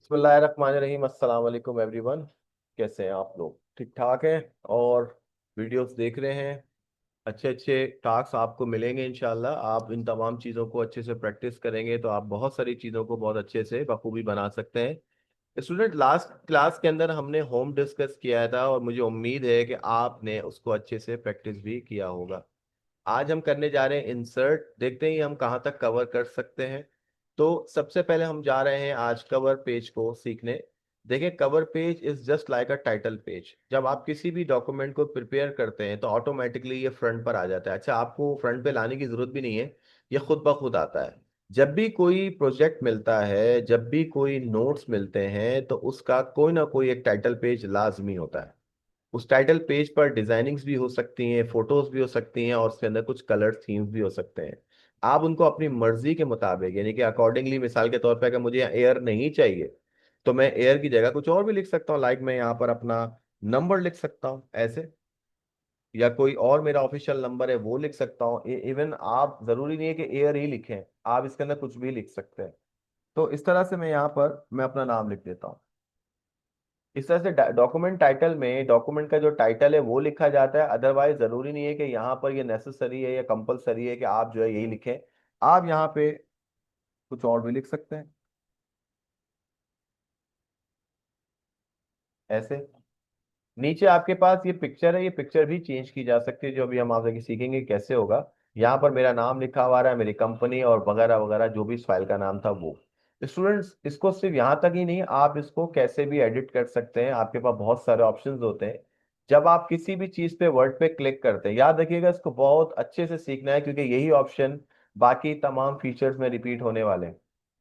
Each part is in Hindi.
बिस्मिल्लाहिर्रहमानिर्रहीम। अस्सलाम वालेकुम एवरीवन। कैसे हैं आप लोग? ठीक ठाक हैं? और वीडियोस देख रहे हैं? अच्छे अच्छे टास्क आपको मिलेंगे इंशाल्लाह। आप इन तमाम चीज़ों को अच्छे से प्रैक्टिस करेंगे तो आप बहुत सारी चीज़ों को बहुत अच्छे से बखूबी बना सकते हैं। स्टूडेंट, लास्ट क्लास के अंदर हमने होम डिस्कस किया था और मुझे उम्मीद है कि आपने उसको अच्छे से प्रैक्टिस भी किया होगा। आज हम करने जा रहे हैं इंसर्ट। देखते हैं हम कहाँ तक कवर कर सकते हैं। तो सबसे पहले हम जा रहे हैं आज कवर पेज को सीखने। देखिए, cover page is just like a title page. जब आप किसी भी डॉक्यूमेंट को प्रिपेयर करते हैं तो ऑटोमेटिकली ये फ्रंट पर आ जाता है। अच्छा, आपको फ्रंट पे लाने की जरूरत भी नहीं है, ये खुद ब खुद आता है। जब भी कोई प्रोजेक्ट मिलता है, जब भी कोई नोट्स मिलते हैं, तो उसका कोई ना कोई एक टाइटल पेज लाजमी होता है। उस टाइटल पेज पर डिजाइनिंग्स भी हो सकती हैं, फोटोज भी हो सकती हैं और उसके अंदर कुछ कलर थीम्स भी हो सकते हैं। आप उनको अपनी मर्जी के मुताबिक, यानी कि अकॉर्डिंगली, मिसाल के तौर पर अगर मुझे एयर नहीं चाहिए तो मैं एयर की जगह कुछ और भी लिख सकता हूँ। लाइक मैं यहाँ पर अपना नंबर लिख सकता हूँ ऐसे, या कोई और मेरा ऑफिशियल नंबर है वो लिख सकता हूँ। इवन आप जरूरी नहीं है कि एयर ही लिखें, आप इसके अंदर कुछ भी लिख सकते हैं। तो इस तरह से मैं यहाँ पर मैं अपना नाम लिख देता हूँ। इस तरह से डॉक्यूमेंट टाइटल में डॉक्यूमेंट का जो टाइटल है वो लिखा जाता है। अदरवाइज जरूरी नहीं है कि यहाँ पर ये नेसेसरी है या कंपलसरी है कि आप जो है यही लिखें। आप यहाँ पे कुछ और भी लिख सकते हैं ऐसे। नीचे आपके पास ये पिक्चर है, ये पिक्चर भी चेंज की जा सकती है, जो अभी हम आपसे सीखेंगे कैसे होगा। यहाँ पर मेरा नाम लिखा हुआ है, मेरी कंपनी और वगैरह वगैरह, जो भी इस फाइल का नाम था वो। स्टूडेंट्स, इसको सिर्फ यहाँ तक ही नहीं, आप इसको कैसे भी एडिट कर सकते हैं। आपके पास बहुत सारे ऑप्शंस होते हैं। जब आप किसी भी चीज पे वर्ड पे क्लिक करते हैं, याद रखिएगा इसको बहुत अच्छे से सीखना है, क्योंकि यही ऑप्शन बाकी तमाम फीचर्स में रिपीट होने वाले हैं।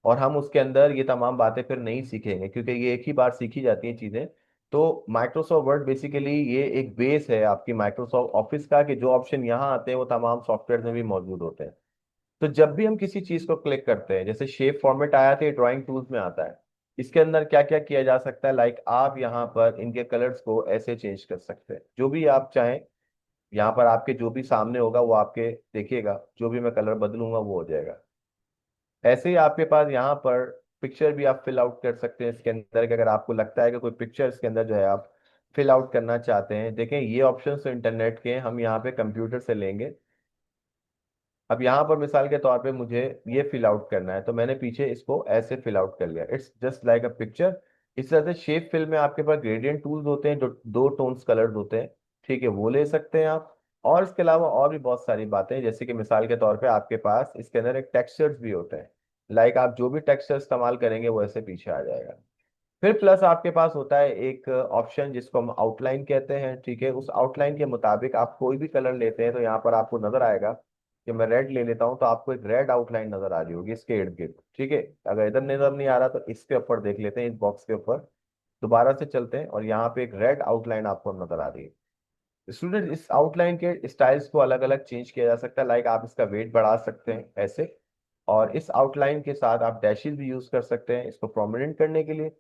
और हम उसके अंदर ये तमाम बातें फिर नहीं सीखेंगे, क्योंकि ये एक ही बार सीखी जाती हैं चीजें। तो माइक्रोसॉफ्ट वर्ड बेसिकली ये एक बेस है आपकी माइक्रोसॉफ्ट ऑफिस का, कि जो ऑप्शन यहाँ आते हैं वो तमाम सॉफ्टवेयर में भी मौजूद होते हैं। तो जब भी हम किसी चीज को क्लिक करते हैं, जैसे शेप फॉर्मेट आया था, ये ड्राइंग टूल्स में आता है। इसके अंदर क्या क्या किया जा सकता है, लाइक आप यहाँ पर इनके कलर्स को ऐसे चेंज कर सकते हैं, जो भी आप चाहें। यहाँ पर आपके जो भी सामने होगा वो आपके देखिएगा, जो भी मैं कलर बदलूंगा वो हो जाएगा। ऐसे ही आपके पास यहाँ पर पिक्चर भी आप फिल आउट कर सकते हैं इसके अंदर, कि अगर आपको लगता है कि कोई पिक्चर इसके अंदर जो है आप फिल आउट करना चाहते हैं। देखें, ये ऑप्शन तो इंटरनेट के हैं, हम यहाँ पे कंप्यूटर से लेंगे। अब यहाँ पर मिसाल के तौर पे मुझे ये फिल आउट करना है, तो मैंने पीछे इसको ऐसे फिल आउट कर लिया। It's just like a picture. इस तरह से शेप फिल में आपके पास ग्रेडियंट टूल्स होते हैं, जो दो टोन्स कलर्स होते हैं, ठीक है, वो ले सकते हैं आप। और इसके अलावा और भी बहुत सारी बातें हैं, जैसे कि मिसाल के तौर पे आपके पास इसके अंदर एक टेक्सचर्स भी होते हैं। लाइक आप जो भी टेक्सचर इस्तेमाल करेंगे वो ऐसे पीछे आ जाएगा। फिर प्लस आपके पास होता है एक ऑप्शन जिसको हम आउटलाइन कहते हैं, ठीक है। उस आउटलाइन के मुताबिक आप कोई भी कलर लेते हैं तो यहाँ पर आपको नजर आएगा कि मैं रेड ले लेता हूँ तो आपको एक रेड आउटलाइन नजर आ रही होगी इसके इर्द गिर्द, ठीक है। अगर इधर नजर नहीं आ रहा तो इसके ऊपर देख लेते हैं, इस बॉक्स के ऊपर दोबारा से चलते हैं और यहाँ पे एक रेड आउटलाइन आपको नजर आ रही है। स्टूडेंट, इस आउटलाइन के स्टाइल्स को अलग अलग चेंज किया जा सकता है। लाइक आप इसका वेट बढ़ा सकते हैं ऐसे, और इस आउटलाइन के साथ आप डैशेस भी यूज कर सकते हैं इसको प्रोमिनेंट करने के लिए।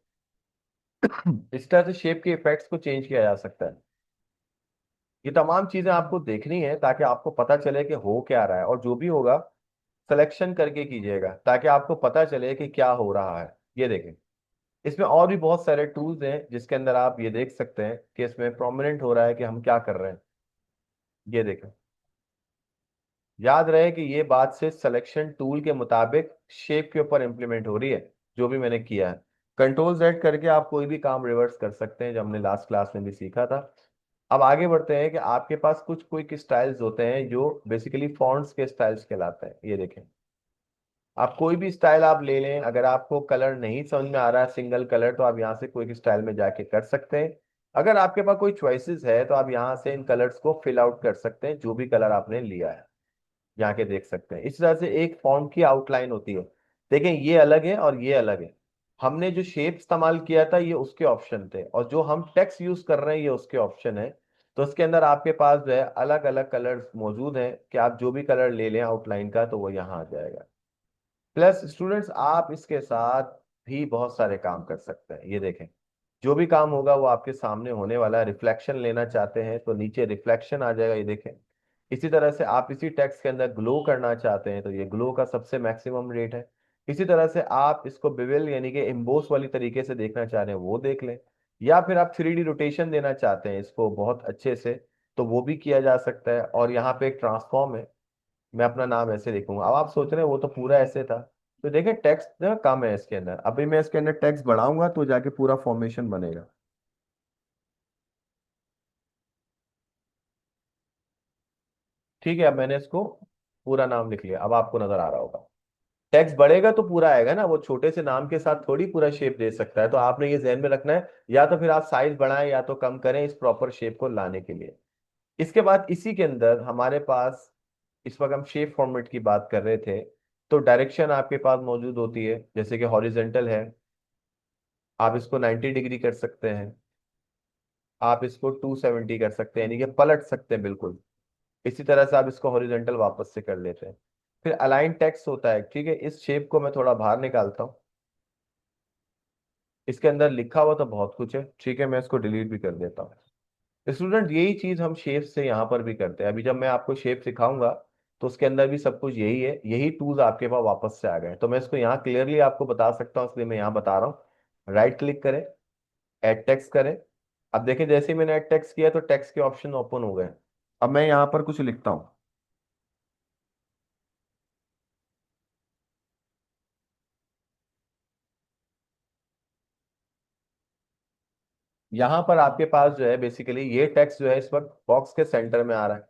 इस तरह से शेप के इफेक्ट्स को चेंज किया जा सकता है। ये तमाम चीजें आपको देखनी है ताकि आपको पता चले कि हो क्या रहा है, और जो भी होगा सिलेक्शन करके कीजिएगा ताकि आपको पता चले कि क्या हो रहा है। ये देखें, इसमें और भी बहुत सारे टूल्स हैं जिसके अंदर आप ये देख सकते हैं कि इसमें प्रोमिनेंट हो रहा है कि हम क्या कर रहे हैं। ये देखें, याद रहे कि ये बात से सिलेक्शन टूल के मुताबिक शेप के ऊपर इंप्लीमेंट हो रही है, जो भी मैंने किया है। कंट्रोल जेड करके आप कोई भी काम रिवर्स कर सकते हैं, जो हमने लास्ट क्लास में भी सीखा था। अब आगे बढ़ते हैं कि आपके पास कुछ क्विक स्टाइल्स होते हैं जो बेसिकली फॉन्ट्स के स्टाइल्स कहलाते हैं। ये देखें, आप कोई भी स्टाइल आप ले लें, अगर आपको कलर नहीं समझ में आ रहा है सिंगल कलर, तो आप यहाँ से क्विक स्टाइल में जाके कर सकते हैं। अगर आपके पास कोई चॉइसेस है तो आप यहाँ से इन कलर्स को फिल आउट कर सकते हैं, जो भी कलर आपने लिया है। यहाँ के देख सकते हैं, इस तरह से एक फॉन्ट की आउटलाइन होती है। देखें, ये अलग है और ये अलग है। हमने जो शेप इस्तेमाल किया था ये उसके ऑप्शन थे, और जो हम टेक्स्ट यूज कर रहे हैं ये उसके ऑप्शन है। तो इसके अंदर आपके पास जो है अलग अलग कलर्स मौजूद हैं, कि आप जो भी कलर ले लें आउटलाइन का तो वो यहाँ आ जाएगा। प्लस स्टूडेंट्स, आप इसके साथ भी बहुत सारे काम कर सकते हैं। ये देखें, जो भी काम होगा वो आपके सामने होने वाला है। रिफ्लेक्शन लेना चाहते हैं तो नीचे रिफ्लेक्शन आ जाएगा, ये देखें। इसी तरह से आप इसी टेक्स्ट के अंदर ग्लो करना चाहते हैं तो ये ग्लो का सबसे मैक्सिमम रेट है। इसी तरह से आप इसको बिविल यानी कि एम्बोस वाली तरीके से देखना चाह रहे हैं वो देख लें, या फिर आप 3D रोटेशन देना चाहते हैं इसको बहुत अच्छे से, तो वो भी किया जा सकता है। और यहाँ पे एक ट्रांसफॉर्म है, मैं अपना नाम ऐसे लिखूंगा। अब आप सोच रहे हैं वो तो पूरा ऐसे था, तो देखिए टेक्स्ट ना कम है इसके अंदर, अभी मैं इसके अंदर टेक्स्ट बढ़ाऊंगा तो जाके पूरा फॉर्मेशन बनेगा। ठीक है, अब मैंने इसको पूरा नाम लिख लिया, अब आपको नजर आ रहा होगा। टेक्स्ट बढ़ेगा तो पूरा आएगा ना, वो छोटे से नाम के साथ थोड़ी पूरा शेप दे सकता है, तो आपने ये ध्यान में रखना है। या तो फिर आप साइज बढ़ाएं या तो कम करें इस प्रॉपर शेप को लाने के लिए। इसके बाद इसी के अंदर हमारे पास, इस वक्त हम शेप फॉर्मेट की बात कर रहे थे, तो डायरेक्शन आपके पास मौजूद होती है, जैसे कि हॉरिजेंटल है, आप इसको 90 डिग्री कर सकते हैं, आप इसको 270 कर सकते हैं, यानी कि पलट सकते हैं बिल्कुल। इसी तरह से आप इसको हॉरिजेंटल वापस से कर लेते हैं। फिर अलाइन टेक्स्ट होता है, ठीक है, इस शेप को मैं थोड़ा बाहर निकालता हूँ। इसके अंदर लिखा हुआ तो बहुत कुछ है, ठीक है, मैं इसको डिलीट भी कर देता हूँ। स्टूडेंट यही चीज हम शेप से यहाँ पर भी करते हैं, अभी जब मैं आपको शेप सिखाऊंगा तो उसके अंदर भी सब कुछ यही है, यही टूल्स आपके पास वापस से आ गए, तो मैं इसको यहाँ क्लियरली आपको बता सकता हूँ, इसलिए मैं यहाँ बता रहा हूँ। राइट क्लिक करें, एड टेक्स्ट करें। अब देखिए जैसे ही मैंने एड टेक्स्ट किया तो टेक्स्ट के ऑप्शन ओपन हो गए। अब मैं यहाँ पर कुछ लिखता हूँ। यहाँ पर आपके पास जो है बेसिकली ये टेक्स्ट जो है इस वक्त बॉक्स के सेंटर में आ रहा है।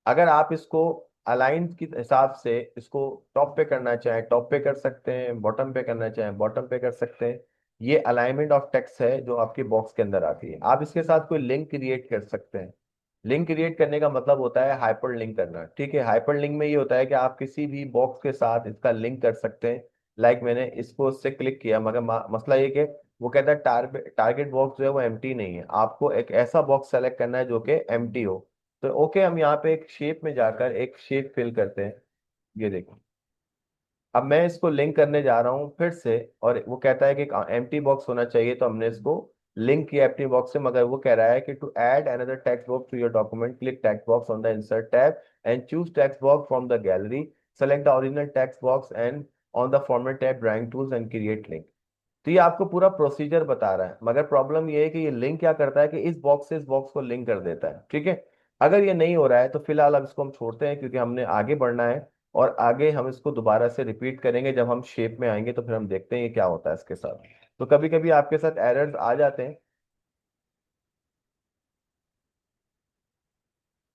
अगर आप इसको अलाइन के हिसाब से इसको टॉप पे करना चाहें टॉप पे कर सकते हैं, बॉटम पे करना चाहें बॉटम पे कर सकते हैं। ये अलाइनमेंट ऑफ टेक्स्ट है जो आपके बॉक्स के अंदर आती है। आप इसके साथ कोई लिंक क्रिएट कर सकते हैं। लिंक क्रिएट करने का मतलब होता है हाइपर लिंक करना, ठीक है। हाइपर लिंक में ये होता है कि आप किसी भी बॉक्स के साथ इसका लिंक कर सकते हैं। लाइक मैंने इसको उससे क्लिक किया, मगर मसला ये कि वो कहता है टारगेट बॉक्स जो है वो एम्प्टी नहीं है, आपको एक ऐसा बॉक्स सेलेक्ट करना है जो कि एम्प्टी हो। तो ओके, हम यहाँ पे एक शेप में जाकर एक शेप फिल करते हैं। ये देखो, अब मैं इसको लिंक करने जा रहा हूँ फिर से, और वो कहता है कि एक एम्प्टी बॉक्स होना चाहिए, तो हमने इसको लिंक किया एम्प्टी बॉक्स से, मगर वो कह रहा है कि to add another text box to your document click text box on the insert tab and choose text box from the gallery, select the original text box and on the format tab drawing tools and create link. तो ये आपको पूरा प्रोसीजर बता रहा है, मगर प्रॉब्लम ये है कि ये लिंक क्या करता है कि इस बॉक्स से इस बॉक्स को लिंक कर देता है, ठीक है। अगर ये नहीं हो रहा है तो फिलहाल अब इसको हम छोड़ते हैं, क्योंकि हमने आगे बढ़ना है। और आगे हम इसको दोबारा से रिपीट करेंगे, जब हम शेप में आएंगे तो फिर हम देखते हैं ये क्या होता है इसके साथ। तो कभी कभी आपके साथ एरर्स आ जाते हैं,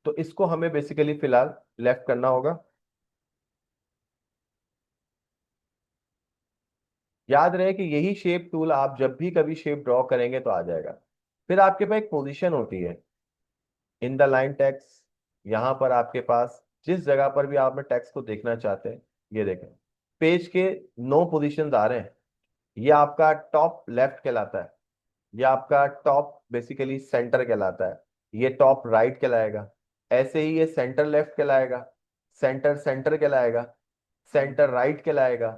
तो इसको हमें बेसिकली फिलहाल लेफ्ट करना होगा। याद रहे कि यही शेप टूल आप जब भी कभी शेप ड्रॉ करेंगे तो आ जाएगा। फिर आपके पास एक पोजीशन होती है इन द लाइन टेक्स्ट, यहाँ पर आपके पास जिस जगह पर भी आप टेक्स्ट को देखना चाहते हैं, ये देखें पेज के 9 पोजीशंस आ रहे हैं। ये आपका टॉप लेफ्ट कहलाता है, ये आपका टॉप बेसिकली सेंटर कहलाता है, ये टॉप राइट कहलाएगा, ऐसे ही ये सेंटर लेफ्ट कहलाएगा, सेंटर सेंटर कहलाएगा, सेंटर राइट कहलाएगा,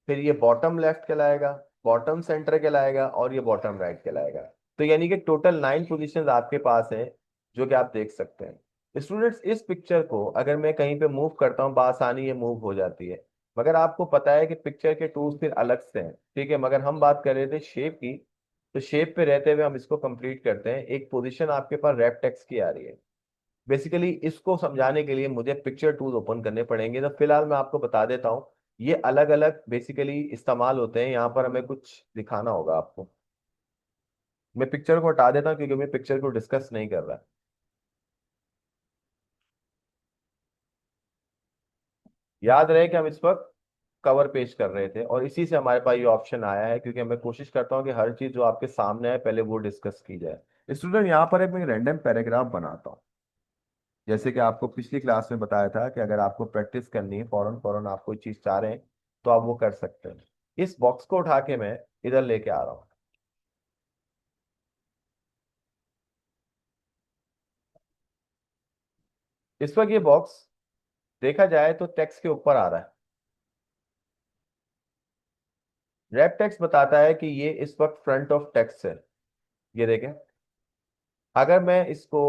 फिर ये बॉटम लेफ्ट कहलाएगा, बॉटम सेंटर कहलाएगा, और ये बॉटम राइट कहलाएगा। तो यानी कि टोटल 9 पोजीशंस आपके पास हैं, जो कि आप देख सकते हैं। स्टूडेंट्स इस पिक्चर को अगर मैं कहीं पे मूव करता हूँ बआसानी ये मूव हो जाती है, मगर आपको पता है कि पिक्चर के टूल्स फिर अलग से हैं, ठीक है। मगर हम बात कर रहे थे शेप की, तो शेप पे रहते हुए हम इसको कंप्लीट करते हैं। एक पोजीशन आपके पास रैप टेक्स्ट की आ रही है, बेसिकली इसको समझाने के लिए मुझे पिक्चर टूल ओपन करने पड़ेंगे, तो फिलहाल मैं आपको बता देता हूँ। ये अलग अलग बेसिकली इस्तेमाल होते हैं, यहाँ पर हमें कुछ दिखाना होगा आपको। मैं पिक्चर को हटा देता हूँ क्योंकि मैं पिक्चर को डिस्कस नहीं कर रहा। याद रहे कि हम इस वक्त कवर पेज कर रहे थे, और इसी से हमारे पास ये ऑप्शन आया है, क्योंकि मैं कोशिश करता हूँ कि हर चीज जो आपके सामने है पहले वो डिस्कस की जाए। स्टूडेंट यहाँ पर एक मैं रैंडम पैराग्राफ बनाता हूँ, जैसे कि आपको पिछली क्लास में बताया था कि अगर आपको प्रैक्टिस करनी है फौरन फौरन आप कोई चीज चाह रहे हैं तो आप वो कर सकते हैं। इस बॉक्स को उठा के मैं इधर लेके आ रहा हूँ। इस वक्त ये बॉक्स देखा जाए तो टेक्स्ट के ऊपर आ रहा है। रैप टेक्स्ट बताता है कि ये इस वक्त फ्रंट ऑफ टेक्स्ट है, ये देखें। अगर मैं इसको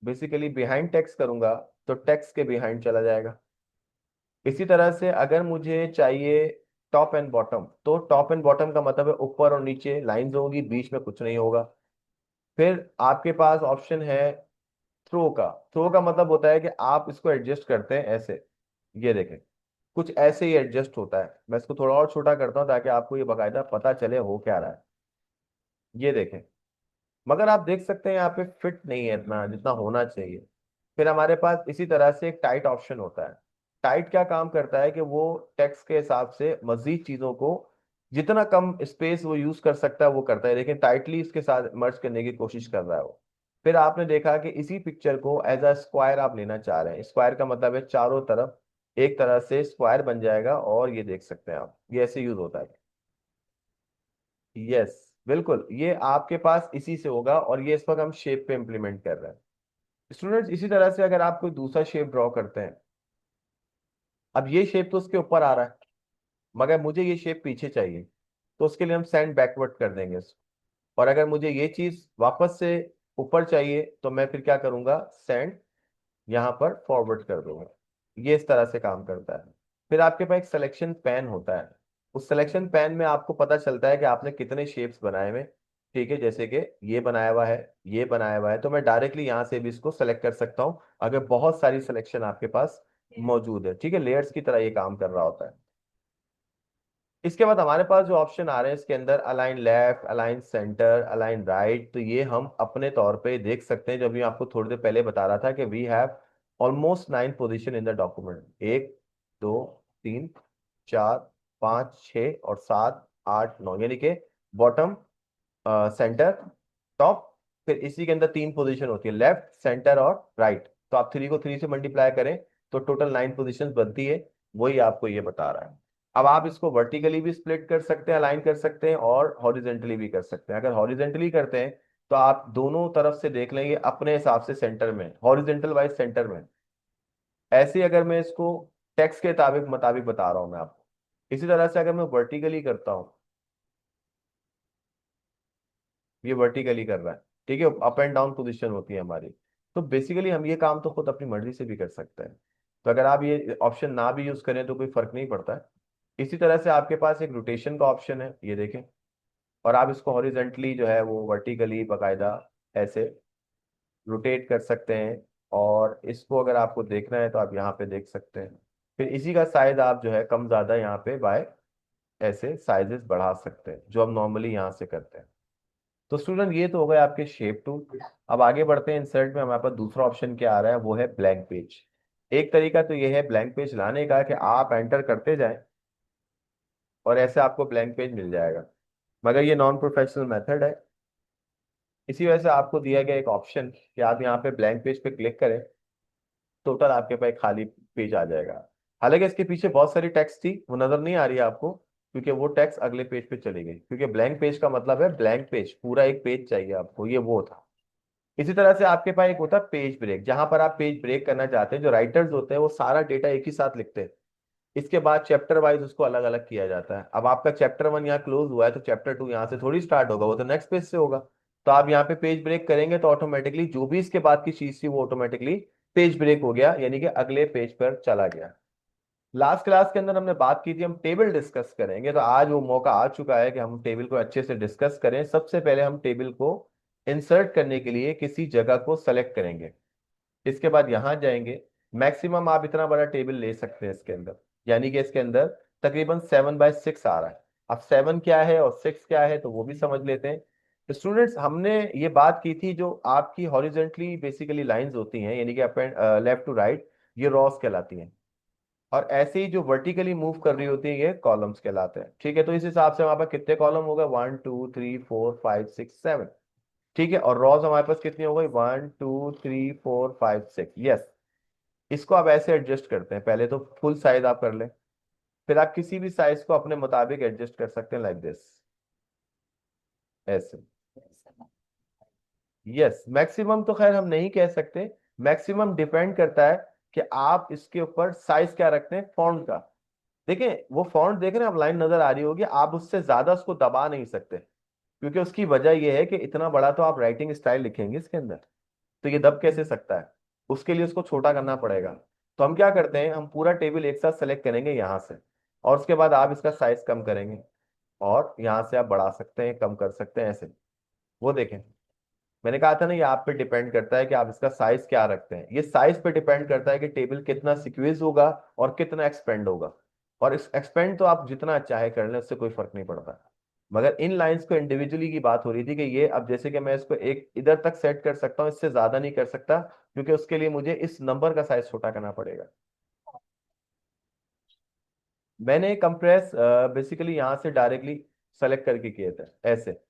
बेसिकली बिहाइंड टेक्स्ट करूंगा तो टेक्स्ट के बिहाइंड चला जाएगा। इसी तरह से अगर मुझे चाहिए टॉप एंड बॉटम। तो टॉप एंड बॉटम का मतलब है ऊपर और नीचे लाइंस होंगी, बीच में कुछ नहीं होगा। फिर आपके पास ऑप्शन है थ्रो का। थ्रो का मतलब होता है कि आप इसको एडजस्ट करते हैं ऐसे, ये देखें, कुछ ऐसे ही एडजस्ट होता है। मैं इसको थोड़ा और छोटा करता हूँ ताकि आपको ये बाकायदा पता चले हो क्या रहा है। ये देखें, मगर आप देख सकते हैं यहाँ पे फिट नहीं है इतना जितना होना चाहिए। फिर हमारे पास इसी तरह से एक टाइट ऑप्शन होता है। टाइट क्या काम करता है कि वो टेक्स्ट के हिसाब से मजीद चीजों को, जितना कम स्पेस वो यूज कर सकता है वो करता है, लेकिन टाइटली इसके साथ मर्ज करने की कोशिश कर रहा है वो। फिर आपने देखा कि इसी पिक्चर को एज अ स्क्वायर आप लेना चाह रहे हैं। स्क्वायर का मतलब है चारों तरफ एक तरह से स्क्वायर बन जाएगा, और ये देख सकते हैं आप, ये ऐसे यूज होता है। यस, बिल्कुल, ये आपके पास इसी से होगा, और ये इस वक्त हम शेप पे इंप्लीमेंट कर रहे हैं। स्टूडेंट्स, इसी तरह से अगर आप कोई दूसरा शेप ड्रॉ करते हैं, अब ये शेप तो उसके ऊपर आ रहा है, मगर मुझे ये शेप पीछे चाहिए, तो उसके लिए हम सेंड बैकवर्ड कर देंगे इसको। और अगर मुझे ये चीज वापस से ऊपर चाहिए, तो मैं फिर क्या करूंगा, सेंड यहाँ पर फॉरवर्ड कर दूंगा। ये इस तरह से काम करता है। फिर आपके पास एक सिलेक्शन पैन होता है। उस सिलेक्शन पैन में आपको पता चलता है कि आपने कितने शेप्स बनाए हुए। ठीक है, जैसे कि ये बनाया हुआ है, ये बनाया हुआ है, तो मैं डायरेक्टली यहाँ से भी इसको सेलेक्ट कर सकता हूँ अगर बहुत सारी सिलेक्शन आपके पास मौजूद है। ठीक है, लेयर्स की तरह ये काम कर रहा होता है। इसके बाद हमारे पास जो ऑप्शन आ रहे हैं इसके अंदर, align left, align centre, align right, तो ये हम अपने तौर पे देख सकते हैं। जो भी आपको थोड़ी देर पहले बता रहा था कि we have almost 9 position in the document. एक, दो, तीन, चार, पाँच, छः और सात, आठ, नौ, यानी कि बॉटम, सेंटर, टॉप। फिर इसी के अंदर तीन पोजीशन होती है, लेफ्ट, सेंटर और राइट। तो आप थ्री को थ्री से मल्टीप्लाई करें तो टोटल 9 पोजीशन बनती है। वही आपको ये बता रहा है। अब आप इसको वर्टिकली भी स्प्लिट कर सकते हैं, अलाइन कर सकते हैं, और हॉरिजेंटली भी कर सकते हैं। अगर हॉरिजेंटली करते हैं तो आप दोनों तरफ से देख लेंगे अपने हिसाब से सेंटर में, हॉरिजेंटल वाइज सेंटर में। ऐसे ही अगर मैं इसको टेक्स्ट के मुताबिक मुताबिक बता रहा हूं मैं आपको। इसी तरह से अगर मैं वर्टिकली करता हूँ, ये वर्टिकली कर रहा है, ठीक है, अप एंड डाउन पोजीशन होती है हमारी। तो बेसिकली हम ये काम तो खुद अपनी मर्जी से भी कर सकते हैं। तो अगर आप ये ऑप्शन ना भी यूज करें तो कोई फर्क नहीं पड़ता है। इसी तरह से आपके पास एक रोटेशन का ऑप्शन है, ये देखें। और आप इसको हॉरिजेंटली जो है वो वर्टिकली बाकायदा ऐसे रोटेट कर सकते हैं। और इसको अगर आपको देखना है तो आप यहाँ पे देख सकते हैं। फिर इसी का साइज आप जो है कम ज़्यादा यहाँ पे बाय ऐसे साइजेस बढ़ा सकते हैं, जो हम नॉर्मली यहाँ से करते हैं। तो स्टूडेंट, ये तो हो गए आपके शेप टू। अब आगे बढ़ते हैं, इंसर्ट में हमारे पास दूसरा ऑप्शन क्या आ रहा है, वो है ब्लैंक पेज। एक तरीका तो ये है ब्लैंक पेज लाने का कि आप एंटर करते जाएं और ऐसे आपको ब्लैंक पेज मिल जाएगा, मगर ये नॉन प्रोफेशनल मेथड है। इसी वजह से आपको दिया गया एक ऑप्शन कि आप यहाँ पे ब्लैंक पेज पे क्लिक करें, टोटल आपके पास एक खाली पेज आ जाएगा। हालांकि इसके पीछे बहुत सारी टेक्स्ट थी, वो नजर नहीं आ रही है आपको, क्योंकि वो टेक्स्ट अगले पेज पे चली गई। क्योंकि ब्लैंक पेज का मतलब है ब्लैंक पेज, पूरा एक पेज चाहिए आपको, ये वो था। इसी तरह से आपके पास एक होता है पेज ब्रेक, जहां पर आप पेज ब्रेक करना चाहते हैं। जो राइटर्स होते हैं वो सारा डेटा एक ही साथ लिखते हैं, इसके बाद चैप्टर वाइज उसको अलग अलग किया जाता है। अब आपका चैप्टर वन यहाँ क्लोज हुआ है तो चैप्टर टू यहाँ से थोड़ी स्टार्ट होगा, वो तो नेक्स्ट पेज से होगा। तो आप यहाँ पे पेज ब्रेक करेंगे तो ऑटोमेटिकली जो भी इसके बाद की चीज थी वो ऑटोमेटिकली पेज ब्रेक हो गया, यानी कि अगले पेज पर चला गया। लास्ट क्लास के अंदर हमने बात की थी हम टेबल डिस्कस करेंगे, तो आज वो मौका आ चुका है कि हम टेबल को अच्छे से डिस्कस करें। सबसे पहले हम टेबल को इंसर्ट करने के लिए किसी जगह को सेलेक्ट करेंगे। इसके बाद यहां जाएंगे। मैक्सिमम आप इतना बड़ा टेबल ले सकते हैं इसके अंदर, यानी कि इसके अंदर तकरीबन 7 बाय 6 आ रहा है। अब 7 क्या है और 6 क्या है तो वो भी समझ लेते हैं। तो स्टूडेंट्स, हमने ये बात की थी जो आपकी हॉरिजेंटली बेसिकली लाइंस होती हैं, यानी कि up and left to right, ये रॉस कहलाती हैं। और ऐसे ही जो वर्टिकली मूव कर रही होती है ये कॉलम्स कहलाते हैं। ठीक है, तो इस हिसाब से हमारे पास कितने कॉलम हो गए, 1 2 3 4 5 6 7। ठीक है, और रॉज हमारे पास कितनी हो गई, 1 2 3 4 5 6। यस, इसको आप ऐसे एडजस्ट करते हैं। पहले तो फुल साइज आप कर लें, फिर आप किसी भी साइज को अपने मुताबिक एडजस्ट कर सकते हैं, लाइक दिस, ऐसे। यस, मैक्सिमम तो खैर हम नहीं कह सकते। मैक्सिमम डिपेंड करता है कि आप इसके ऊपर साइज क्या रखते हैं फॉन्ट का। देखें, वो फॉन्ट देख रहे हैं आप, लाइन नजर आ रही होगी, आप उससे ज्यादा उसको दबा नहीं सकते, क्योंकि उसकी वजह यह है कि इतना बड़ा तो आप राइटिंग स्टाइल लिखेंगे इसके अंदर, तो ये दब कैसे सकता है। उसके लिए उसको छोटा करना पड़ेगा। तो हम क्या करते हैं, हम पूरा टेबल एक साथ सेलेक्ट करेंगे यहाँ से। और उसके बाद आप इसका साइज कम करेंगे, और यहाँ से आप बढ़ा सकते हैं, कम कर सकते हैं, ऐसे। वो देखें, मैंने कहा था ना, ये आप पे डिपेंड करता है कि आप इसका साइज क्या रखते हैं। ये साइज पे डिपेंड करता है कि टेबल कितना सिक्वेंस होगा और कितना एक्सपेंड होगा। और इस एक्सपेंड तो आप जितना चाहे कर लें, उससे कोई फर्क नहीं पड़ता। मगर इन लाइंस को इंडिविजुअली की बात हो रही थी कि ये अब जैसे कि मैं इसको एक इधर तक सेट कर सकता हूँ, इससे ज्यादा नहीं कर सकता, क्योंकि उसके लिए मुझे इस नंबर का साइज छोटा करना पड़ेगा। मैंने कंप्रेस बेसिकली यहाँ से डायरेक्टली सेलेक्ट करके किए थे, ऐसे।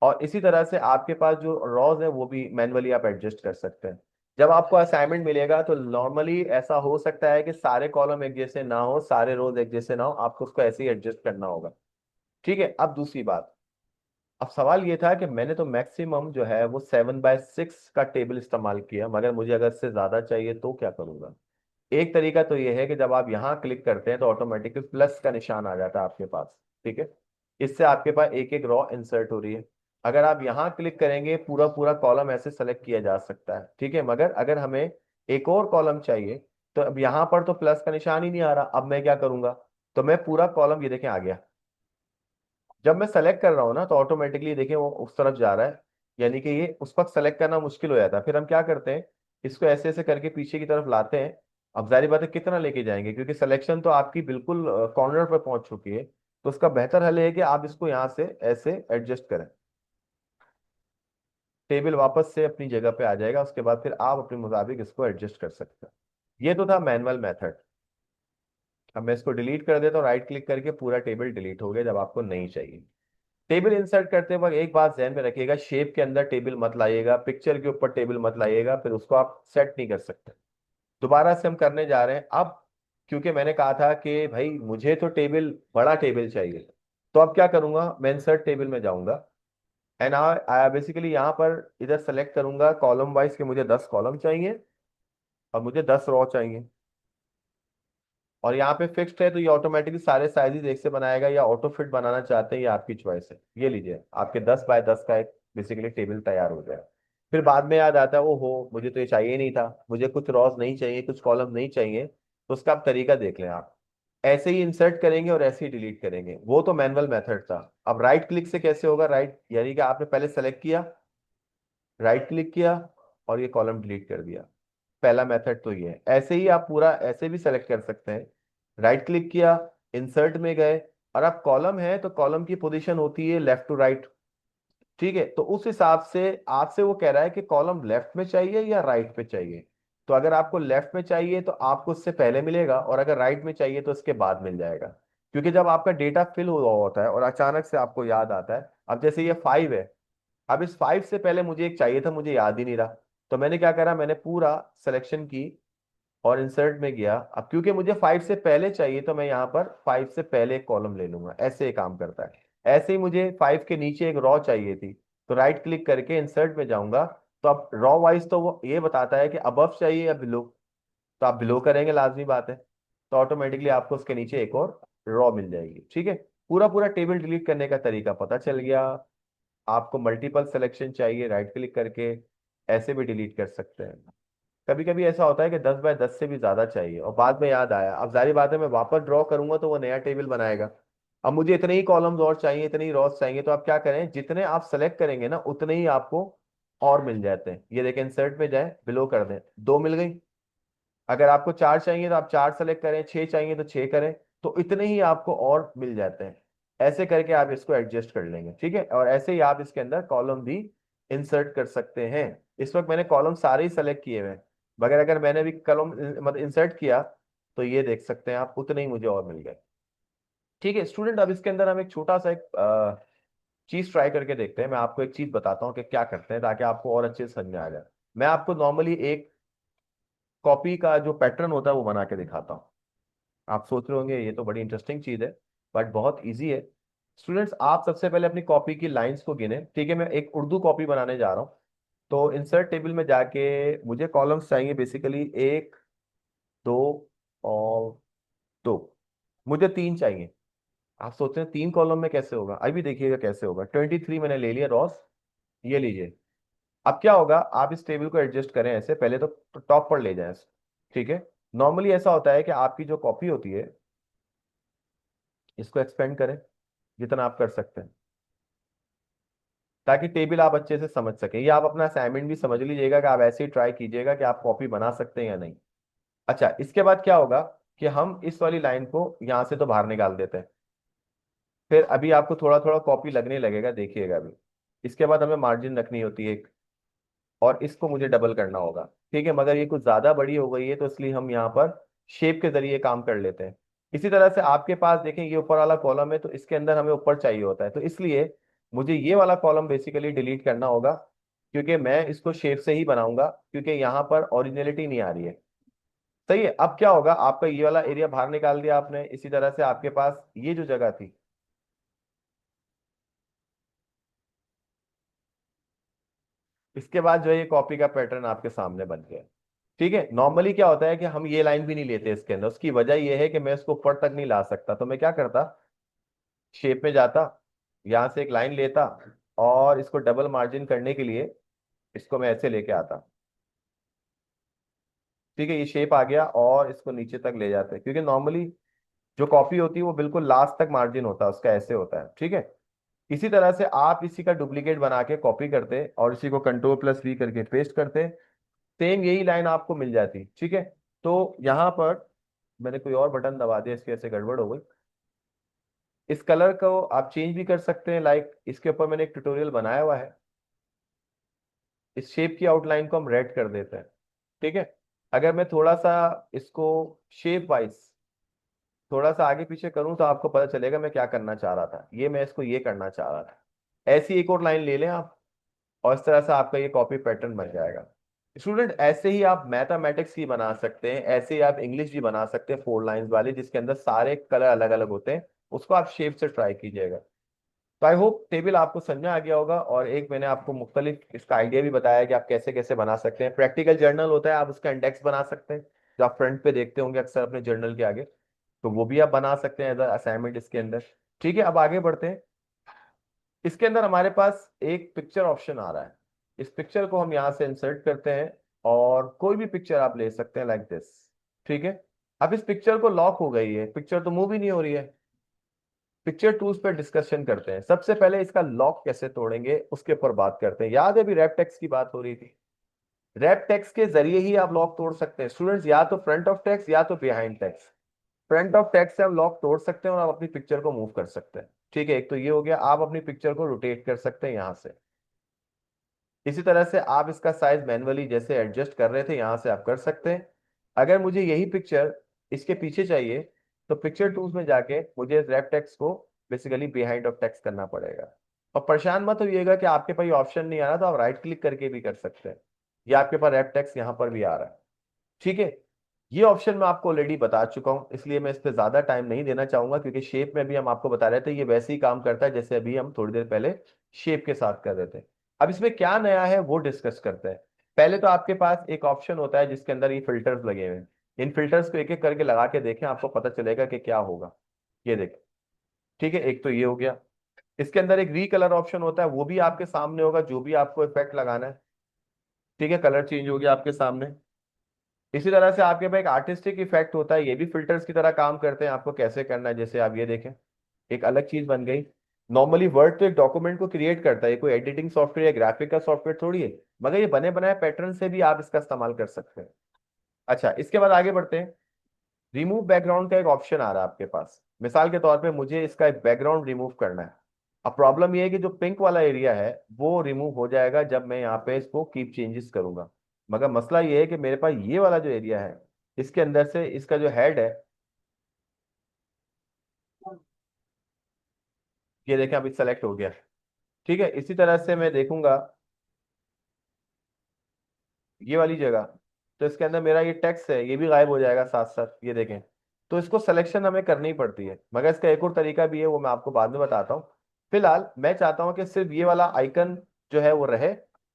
और इसी तरह से आपके पास जो रॉज है वो भी मैनुअली आप एडजस्ट कर सकते हैं। जब आपको असाइनमेंट मिलेगा तो नॉर्मली ऐसा हो सकता है कि सारे कॉलम एक जैसे ना हो, सारे रोज एक जैसे ना हो, आपको उसको ऐसे ही एडजस्ट करना होगा। ठीक है। अब दूसरी बात, अब सवाल ये था कि मैंने तो मैक्सिमम जो है वो 7/6 का टेबल इस्तेमाल किया, मगर मुझे अगर इससे ज्यादा चाहिए तो क्या करूंगा। एक तरीका तो ये है कि जब आप यहाँ क्लिक करते हैं तो ऑटोमेटिकली प्लस का निशान आ जाता है आपके पास। ठीक है। इससे आपके पास एक एक रॉ इंसर्ट हो रही है। अगर आप यहाँ क्लिक करेंगे, पूरा पूरा कॉलम ऐसे सेलेक्ट किया जा सकता है। ठीक है। मगर अगर हमें एक और कॉलम चाहिए, तो अब यहाँ पर तो प्लस का निशान ही नहीं आ रहा। अब मैं क्या करूंगा, तो मैं पूरा कॉलम, ये देखें, आ गया। जब मैं सेलेक्ट कर रहा हूँ ना, तो ऑटोमेटिकली देखिए वो उस तरफ जा रहा है। यानी कि ये उस वक्त सेलेक्ट करना मुश्किल हो जाता है। फिर हम क्या करते हैं, इसको ऐसे ऐसे करके पीछे की तरफ लाते हैं। अब जारी बात है, कितना लेके जाएंगे, क्योंकि सिलेक्शन तो आपकी बिल्कुल कॉर्नर पर पहुंच चुकी है। तो उसका बेहतर हल है कि आप इसको यहाँ से ऐसे एडजस्ट करें। टेबल वापस से अपनी जगह पे आ जाएगा। उसके बाद फिर आप अपने मुताबिक इसको एडजस्ट कर सकते हैं। ये तो था मैनुअल मेथड। अब मैं इसको डिलीट कर देता हूँ, राइट क्लिक करके पूरा टेबल डिलीट हो गया जब आपको नहीं चाहिए। टेबल इंसर्ट करते वक्त एक बात ध्यान में रखिएगा, शेप के अंदर टेबल मत लाइएगा, पिक्चर के ऊपर टेबल मत लाइएगा, फिर उसको आप सेट नहीं कर सकते। दोबारा से हम करने जा रहे हैं अब। क्योंकि मैंने कहा था कि भाई मुझे तो टेबल, बड़ा टेबल चाहिए, तो अब क्या करूंगा, मैं इंसर्ट टेबल में जाऊंगा। एंड आई बेसिकली यहाँ पर इधर सेलेक्ट करूंगा कॉलम वाइज के, मुझे 10 कॉलम चाहिए और मुझे 10 रॉ चाहिए। और यहाँ पे फिक्स्ड है, तो ये ऑटोमेटिकली सारे साइजेस एक से बनाएगा, या ऑटो फिट बनाना चाहते हैं, ये आपकी चॉइस है। ये लीजिए, आपके 10x10 का एक बेसिकली टेबल तैयार हो गया। फिर बाद में याद आता है, ओ हो मुझे तो ये चाहिए नहीं था, मुझे कुछ रॉज नहीं चाहिए, कुछ कॉलम नहीं चाहिए, तो उसका आप तरीका देख लें। आप ऐसे ही इंसर्ट करेंगे और ऐसे ही डिलीट करेंगे। वो तो मैनुअल मेथड था। अब राइट क्लिक से कैसे होगा, राइट यानी कि आपने पहले सेलेक्ट किया, राइट क्लिक किया, और ये कॉलम डिलीट कर दिया। पहला मेथड तो ये है। ऐसे ही आप पूरा ऐसे भी सेलेक्ट कर सकते हैं। राइट क्लिक किया, इंसर्ट में गए, और अब कॉलम है तो कॉलम की पोजीशन होती है लेफ्ट टू राइट। ठीक है। तो उस हिसाब से आपसे वो कह रहा है कि कॉलम लेफ्ट में चाहिए या राइट पे चाहिए। तो अगर आपको लेफ्ट में चाहिए तो आपको उससे पहले मिलेगा, और अगर राइट में चाहिए तो उसके बाद मिल जाएगा। क्योंकि जब आपका डेटा फिल हुआ होता है और अचानक से आपको याद आता है, अब जैसे ये 5 है, अब इस 5 से पहले मुझे एक चाहिए था, मुझे याद ही नहीं रहा। तो मैंने क्या करा, मैंने पूरा सिलेक्शन की और इंसर्ट में गया। अब क्योंकि मुझे 5 से पहले चाहिए, तो मैं यहाँ पर 5 से पहले एक कॉलम ले लूंगा। ऐसे ही काम करता है। ऐसे ही मुझे 5 के नीचे एक रॉ चाहिए थी, तो राइट क्लिक करके इंसर्ट में जाऊंगा। तो अब रॉ वाइज तो वो ये बताता है कि अबव चाहिए या बिलो, तो आप बिलो करेंगे, लाजमी बात है। तो ऑटोमेटिकली आपको उसके नीचे एक और रॉ मिल जाएगी। ठीक है। पूरा पूरा टेबल डिलीट करने का तरीका पता चल गया। आपको मल्टीपल सिलेक्शन चाहिए, राइट क्लिक करके ऐसे भी डिलीट कर सकते हैं। कभी कभी ऐसा होता है कि 10x10 से भी ज्यादा चाहिए और बाद में याद आया, अब जारी बात है मैं वापस ड्रॉ करूंगा तो वो नया टेबल बनाएगा। अब मुझे इतने ही कॉलम्स और चाहिए, इतने ही रॉस चाहिए, तो आप क्या करें, जितने आप सेलेक्ट करेंगे ना उतने ही आपको और मिल जाते हैं। ये देखें, इंसर्ट में जाए, बिलो कर दें, 2 मिल गई। अगर आपको 4 चाहिए तो आप 4 सेलेक्ट करें, 6 चाहिए तो 6 करें, तो इतने ही आपको और मिल जाते हैं। ऐसे करके आप इसको एडजस्ट कर लेंगे। ठीक है। और ऐसे ही आप इसके अंदर कॉलम भी इंसर्ट कर सकते हैं। इस वक्त मैंने कॉलम सारे ही सेलेक्ट किए हुए हैं, मगर अगर मैंने भी कॉलम मतलब इंसर्ट किया, तो ये देख सकते हैं आप, उतने ही मुझे और मिल गए। ठीक है स्टूडेंट, अब इसके अंदर हम एक छोटा सा एक चीज ट्राई करके देखते हैं। मैं आपको एक चीज बताता हूँ कि क्या करते हैं, ताकि आपको और अच्छे से समझ में आ जाए। मैं आपको नॉर्मली एक कॉपी का जो पैटर्न होता है वो बना के दिखाता हूँ। आप सोच रहे होंगे ये तो बड़ी इंटरेस्टिंग चीज है, बट बहुत इजी है। स्टूडेंट्स, आप सबसे पहले अपनी कॉपी की लाइंस को गिने। ठीक है। मैं एक उर्दू कॉपी बनाने जा रहा हूँ। तो इंसर्ट टेबल में जाके मुझे कॉलम्स चाहिए बेसिकली, 1, 2 और 2। मुझे 3 चाहिए। आप सोच रहे हैं 3 कॉलम में कैसे होगा, अभी देखिएगा कैसे होगा। 23 मैंने ले लिया रॉस, ये लीजिए। अब क्या होगा, आप इस टेबल को एडजस्ट करें ऐसे, पहले तो टॉप पर ले जाएं। ठीक है। नॉर्मली ऐसा होता है कि आपकी जो कॉपी होती है इसको एक्सपेंड करें जितना आप कर सकते हैं, ताकि टेबल आप अच्छे से समझ सकें। ये आप अपना असाइनमेंट भी समझ लीजिएगा कि आप ऐसे ही ट्राई कीजिएगा कि आप कॉपी बना सकते हैं या नहीं। अच्छा, इसके बाद क्या होगा कि हम इस वाली लाइन को यहां से तो बाहर निकाल देते हैं। फिर अभी आपको थोड़ा थोड़ा कॉपी लगने लगेगा, देखिएगा अभी। इसके बाद हमें मार्जिन रखनी होती है एक, और इसको मुझे डबल करना होगा। ठीक है, मगर ये कुछ ज्यादा बड़ी हो गई है, तो इसलिए हम यहाँ पर शेप के जरिए काम कर लेते हैं। इसी तरह से आपके पास देखें, ये ऊपर वाला कॉलम है, तो इसके अंदर हमें ऊपर चाहिए होता है, तो इसलिए मुझे ये वाला कॉलम बेसिकली डिलीट करना होगा, क्योंकि मैं इसको शेप से ही बनाऊंगा, क्योंकि यहाँ पर ओरिजिनलिटी नहीं आ रही है। सही है। अब क्या होगा, आपका ये वाला एरिया बाहर निकाल दिया आपने। इसी तरह से आपके पास ये जो जगह थी, इसके बाद जो है ये कॉपी का पैटर्न आपके सामने बन गया। ठीक है, नॉर्मली क्या होता है कि हम ये लाइन भी नहीं लेते इसके अंदर। उसकी वजह ये है कि मैं इसको ऊपर तक नहीं ला सकता, तो मैं क्या करता, शेप में जाता, यहां से एक लाइन लेता, और इसको डबल मार्जिन करने के लिए इसको मैं ऐसे लेके आता। ठीक है, ये शेप आ गया, और इसको नीचे तक ले जाते हैं, क्योंकि नॉर्मली जो कॉपी होती है वो बिल्कुल लास्ट तक मार्जिन होता है उसका, ऐसे होता है। ठीक है, इसी तरह से आप इसी का डुप्लीकेट बना के कॉपी करते और इसी को कंट्रोल+V करके पेस्ट करते, सेम यही लाइन आपको मिल जाती। ठीक है, तो यहाँ पर मैंने कोई और बटन दबा दिया, इसकी वजह से गड़बड़ हो गई। इस कलर को आप चेंज भी कर सकते हैं, लाइक इसके ऊपर मैंने एक ट्यूटोरियल बनाया हुआ है। इस शेप की आउटलाइन को हम रेड कर देते हैं। ठीक है, अगर मैं थोड़ा सा इसको शेप वाइज थोड़ा सा आगे पीछे करूं, तो आपको पता चलेगा मैं क्या करना चाह रहा था। ये मैं इसको ये करना चाह रहा था। ऐसी एक और लाइन ले लें आप, और इस तरह से आपका ये कॉपी पैटर्न बन जाएगा। स्टूडेंट, ऐसे ही आप मैथमेटिक्स की बना सकते हैं, ऐसे ही आप इंग्लिश भी बना सकते हैं, 4 लाइंस वाली, जिसके अंदर सारे कलर अलग अलग होते हैं। उसको आप शेप से ट्राई कीजिएगा। तो आई होप टेबल आपको समझ में आ गया होगा, और एक मैंने आपको मुख्तलिफ इसका आइडिया भी बताया कि आप कैसे कैसे बना सकते हैं। प्रैक्टिकल जर्नल होता है, आप उसका इंडेक्स बना सकते हैं, जो आप फ्रंट पे देखते होंगे अक्सर अपने जर्नल के आगे, तो वो भी आप बना सकते हैं एज असाइनमेंट इसके अंदर। ठीक है, अब आगे बढ़ते हैं। इसके अंदर हमारे पास एक पिक्चर ऑप्शन आ रहा है। इस पिक्चर को हम यहाँ से इंसर्ट करते हैं, और कोई भी पिक्चर आप ले सकते हैं लाइक दिस। ठीक है, अब इस पिक्चर को लॉक हो गई है, पिक्चर तो मूव ही नहीं हो रही है। पिक्चर टूल्स पर डिस्कशन करते हैं। सबसे पहले इसका लॉक कैसे तोड़ेंगे उसके ऊपर बात करते हैं। याद है अभी रैप टेक्स्ट की बात हो रही थी, रैप टेक्स्ट के जरिए ही आप लॉक तोड़ सकते हैं स्टूडेंट्स, या तो फ्रंट ऑफ टेक्स्ट या तो behind text. Front of text से आप लॉक तोड़ सकते हैं और आप अपनी पिक्चर को मूव कर सकते हैं। ठीक है, एक तो ये हो गया, आप अपनी पिक्चर को रोटेट कर सकते हैं यहां से। इसी तरह से आप इसका साइज मैन्युअली जैसे एडजस्ट कर रहे थे, यहां से आप कर सकते हैं। अगर मुझे यही पिक्चर इसके पीछे चाहिए, तो पिक्चर टूल्स में जाके मुझे रैप टेक्स्ट को बेसिकली बिहाइंड ऑफ टेक्स्ट करना पड़ेगा। और परेशान मत होइएगा कि आपके पास ये ऑप्शन नहीं आ रहा, तो आप राइट क्लिक करके भी कर सकते हैं। ये आपके पास रैप टेक्स्ट यहाँ पर भी आ रहा है। ठीक है, ये ऑप्शन मैं आपको ऑलरेडी बता चुका हूं, इसलिए मैं इस पर ज्यादा टाइम नहीं देना चाहूंगा, क्योंकि शेप में भी हम आपको बता रहे थे ये वैसे ही काम करता है जैसे अभी हम थोड़ी देर पहले शेप के साथ कर रहे थे। अब इसमें क्या नया है वो डिस्कस करते हैं। पहले तो आपके पास एक ऑप्शन होता है जिसके अंदर ये फिल्टर्स लगे हुए हैं। इन फिल्टर्स को एक एक करके लगा के देखें, आपको पता चलेगा कि क्या होगा। ये देखें। ठीक है, एक तो ये हो गया। इसके अंदर एक रीकलर ऑप्शन होता है, वो भी आपके सामने होगा, जो भी आपको इफेक्ट लगाना है। ठीक है, कलर चेंज हो गया आपके सामने। इसी तरह से आपके पास एक आर्टिस्टिक इफेक्ट होता है, ये भी फिल्टर्स की तरह काम करते हैं। आपको कैसे करना है, जैसे आप ये देखें, एक अलग चीज बन गई। नॉर्मली वर्ड तो एक डॉक्यूमेंट को क्रिएट करता है, ये कोई एडिटिंग सॉफ्टवेयर या ग्राफिक का सॉफ्टवेयर थोड़ी है, मगर ये बने बनाए पैटर्न से भी आप इसका इस्तेमाल कर सकते हैं। अच्छा, इसके बाद आगे बढ़ते हैं। रिमूव बैकग्राउंड का एक ऑप्शन आ रहा है आपके पास। मिसाल के तौर पे मुझे इसका एक बैकग्राउंड रिमूव करना है। अब प्रॉब्लम ये है कि जो पिंक वाला एरिया है वो रिमूव हो जाएगा जब मैं यहाँ पे इसको कीप चेंजेस करूंगा। मगर मसला ये है कि मेरे पास ये वाला जो एरिया है, इसके अंदर से इसका जो हेड है, ये देखें अभी सेलेक्ट हो गया। ठीक है, इसी तरह से मैं देखूंगा ये वाली जगह, तो इसके अंदर मेरा ये टेक्स्ट है, ये भी गायब हो जाएगा साथ साथ, ये देखें। तो इसको सिलेक्शन हमें करनी पड़ती है, मगर इसका एक और तरीका भी है, वो मैं आपको बाद में बताता हूँ। फिलहाल मैं चाहता हूँ कि सिर्फ ये वाला आइकन जो है वो रहे,